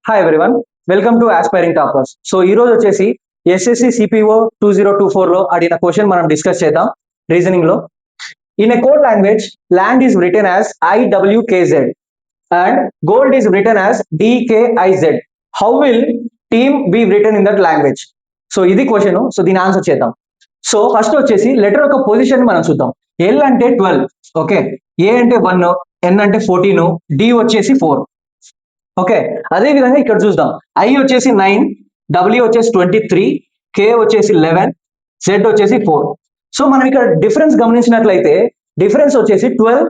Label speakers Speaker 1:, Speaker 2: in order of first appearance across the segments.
Speaker 1: Hi everyone, welcome to aspiring toppers. So ఈ రోజు వచ్చేసి ఎస్ఎస్సి సిపిఓ 2024 లో అడిగిన క్వశ్చన్ మనం డిస్కస్ చేద్దాం. రీజనింగ్ లో in a code language land is written as IWKZ and gold is written as DKIZ. How will team be written in that language? So ఇది question. So దీని answer చేద్దాం. So first వచ్చేసి letter యొక్క position మనం చూద్దాం. L అంటే 12, okay, ఏ అంటే 1, ఎన్ అంటే 14, డి వచ్చేసి 4. ఓకే, అదే విధంగా ఇక్కడ చూద్దాం. ఐ వచ్చేసి 9, డబ్ల్యూ వచ్చేసి 23, కే వచ్చేసి 11, జెడ్ వచ్చేసి 4. సో మనం ఇక్కడ డిఫరెన్స్ గమనించినట్లయితే డిఫరెన్స్ వచ్చేసి 12,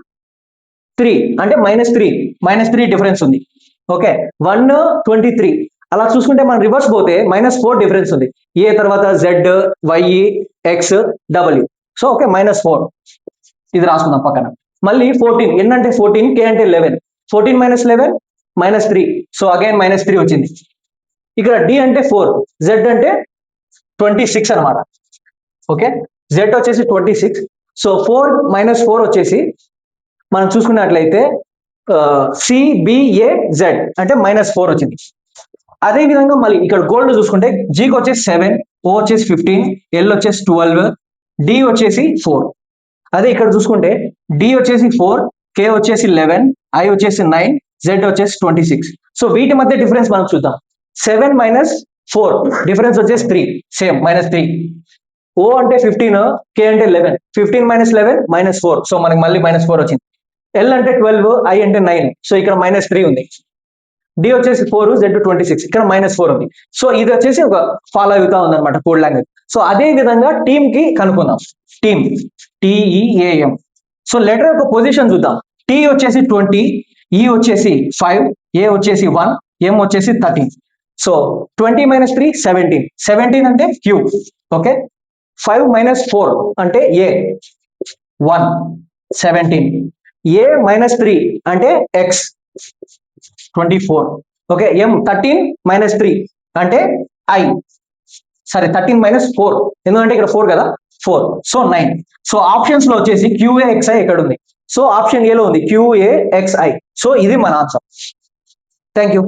Speaker 1: 3 అంటే -3 డిఫరెన్స్ ఉంది. ఓకే, 1, 23 అలా చూసుకుంటే మనం రివర్స్ పోతే -4 డిఫరెన్స్ ఉంది. ఏ తర్వాత Z, Y, X, W. So okay, -4 ఇది రాసుకుందాం పక్కన. మళ్ళీ 14, ఎన్ అంటే 14, కే అంటే 11, 14 - 11 -3. సో అగైన్ -3 వచ్చింది. ఇక్కడ డి అంటే 4, జెడ్ అంటే 26 అనమాట. ఓకే, జెడ్ వచ్చేసి 26. సో 4 - 4 వచ్చేసి మనం చూసుకున్నట్లయితే CBAZ అంటే -4 వచ్చింది. అదే విధంగా మళ్ళీ ఇక్కడ గోల్డ్ చూసుకుంటే జీకి వచ్చేసి 7, ఓ వచ్చేసి 15, ఎల్ వచ్చేసి 12, డి వచ్చేసి 4. అదే ఇక్కడ చూసుకుంటే డి వచ్చేసి 4, కే వచ్చేసి 11, ఐ వచ్చేసి 9, జెడ్ వచ్చేసి 26. సో వీటి మధ్య డిఫరెన్స్ మనం చూద్దాం. 7 - 4 డిఫరెన్స్ వచ్చేసి 3, సేమ్ -3. ఓ అంటే 15, కే అంటే 11, 15 - 11 -4. సో మనకి మళ్ళీ -4 వచ్చింది. ఎల్ అంటే 12, ఐ అంటే 9. సో ఇక్కడ -3 ఉంది. డి వచ్చేసి 4, జెడ్ 26, ఇక్కడ -4 ఉంది. సో ఇది వచ్చేసి ఒక ఫాలో అవుతా ఉంది అనమాట కోడ్ లాంగ్వేజ్. సో అదే విధంగా టీమ్ కి కనుక్కుందాం. Team TEAM. సో లెటర్ యొక్క పొజిషన్ చూద్దాం. టీ వచ్చేసి 20, ఈ వచ్చేసి 5, ఏ వచ్చేసి 1, ఎం వచ్చేసి 13. సో 20 - 3 17, 17 అంటే క్యూ. ఓకే, 5 - 4 అంటే ఏ, 1, 17. ఏ -3 అంటే ఎక్స్, 24. ఓకే, ఎం 13 - 3 అంటే ఐ, సరే 13 - 4 ఎందుకంటే ఇక్కడ 4 కదా, 4. సో 9. సో ఆప్షన్స్ లో వచ్చేసి QAXI ఎక్కడ ఉంది? సో ఆప్షన్ ఏ లో ఉంది QAXI. సో ఇది మన ఆన్సర్. Thank you.